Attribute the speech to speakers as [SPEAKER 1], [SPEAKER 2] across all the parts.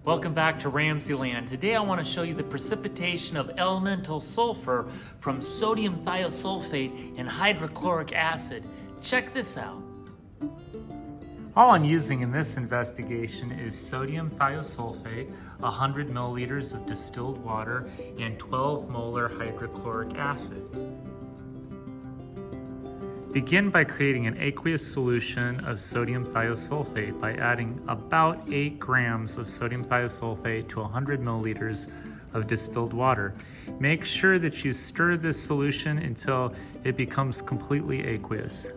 [SPEAKER 1] Welcome back to RamZland. Today I want to show you the precipitation of elemental sulfur from sodium thiosulfate and hydrochloric acid. Check this out. All I'm using in this investigation is sodium thiosulfate, 100 milliliters of distilled water, and 12 molar hydrochloric acid. Begin by creating an aqueous solution of sodium thiosulfate by adding about 8 grams of sodium thiosulfate to 100 milliliters of distilled water. Make sure that you stir this solution until it becomes completely aqueous.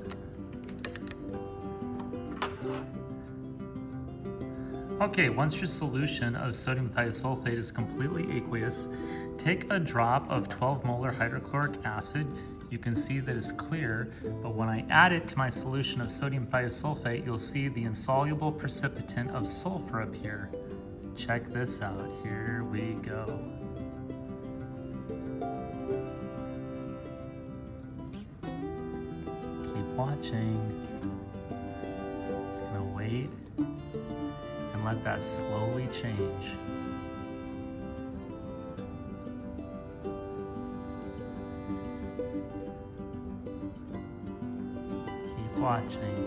[SPEAKER 1] Okay, once your solution of sodium thiosulfate is completely aqueous, take a drop of 12 molar hydrochloric acid. You can see that it's clear, but when I add it to my solution of sodium thiosulfate, you'll see the insoluble precipitant of sulfur appear. Check this out. Here we go. Keep watching. Just gonna wait and let that slowly change. Watching.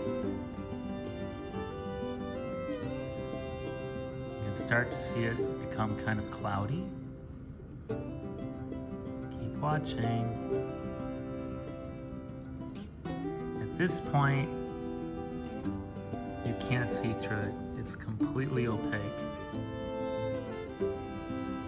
[SPEAKER 1] You can start to see it become kind of cloudy. Keep watching. At this point, you can't see through it. It's completely opaque.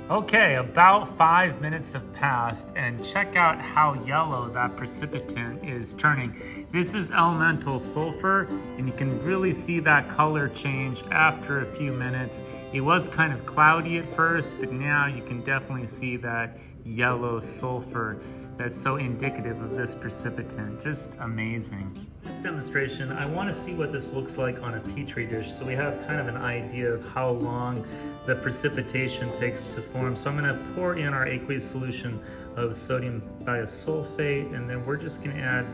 [SPEAKER 1] Okay, about 5 minutes have passed, and check out how yellow that precipitant is turning. This is elemental sulfur, and you can really see that color change after a few minutes. It was kind of cloudy at first, but now you can definitely see that yellow sulfur that's so indicative of this precipitant. Just amazing. This demonstration, I want to see what this looks like on a petri dish, so we have kind of an idea of how long the precipitation takes to form. So I'm going to pour in our aqueous solution of sodium thiosulfate, and then we're just going to add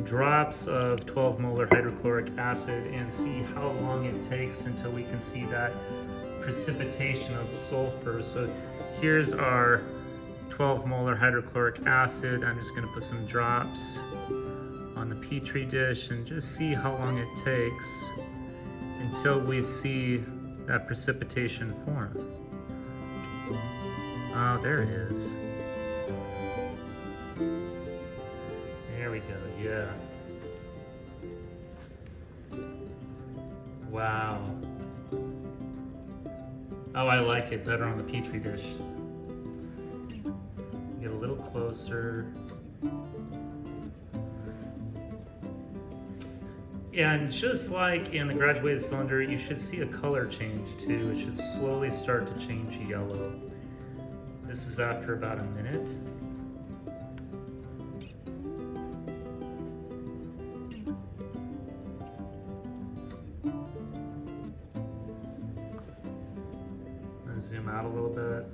[SPEAKER 1] drops of 12 molar hydrochloric acid and see how long it takes until we can see that precipitation of sulfur. So here's our 12 molar hydrochloric acid. I'm just going to put some drops on the petri dish and just see how long it takes until we see that precipitation form. Oh, there it is. There we go, yeah. Wow. Oh, I like it better on the petri dish. Get a little closer. And just like in the graduated cylinder, you should see a color change too. It should slowly start to change yellow. This is after about a minute. I'm gonna zoom out a little bit.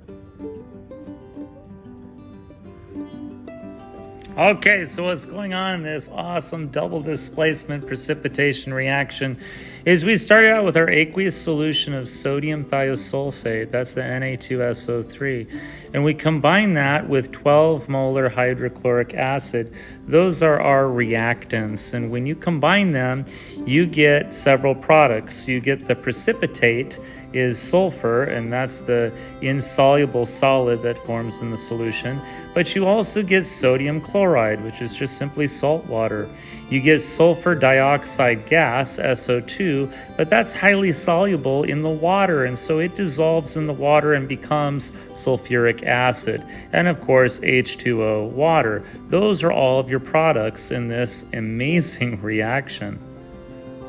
[SPEAKER 1] Okay, so what's going on in this awesome double displacement precipitation reaction is we started out with our aqueous solution of sodium thiosulfate, that's the Na2SO3, and we combine that with 12 molar hydrochloric acid. Those are our reactants, and when you combine them, you get several products. You get the precipitate is sulfur, and that's the insoluble solid that forms in the solution, but you also get sodium chloride, which is just simply salt water. You get sulfur dioxide gas, SO2, but that's highly soluble in the water, and so it dissolves in the water and becomes sulfuric acid. And of course, H2O, water. Those are all of your products in this amazing reaction.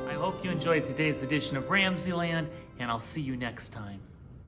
[SPEAKER 1] I hope you enjoyed today's edition of RamZland, and I'll see you next time.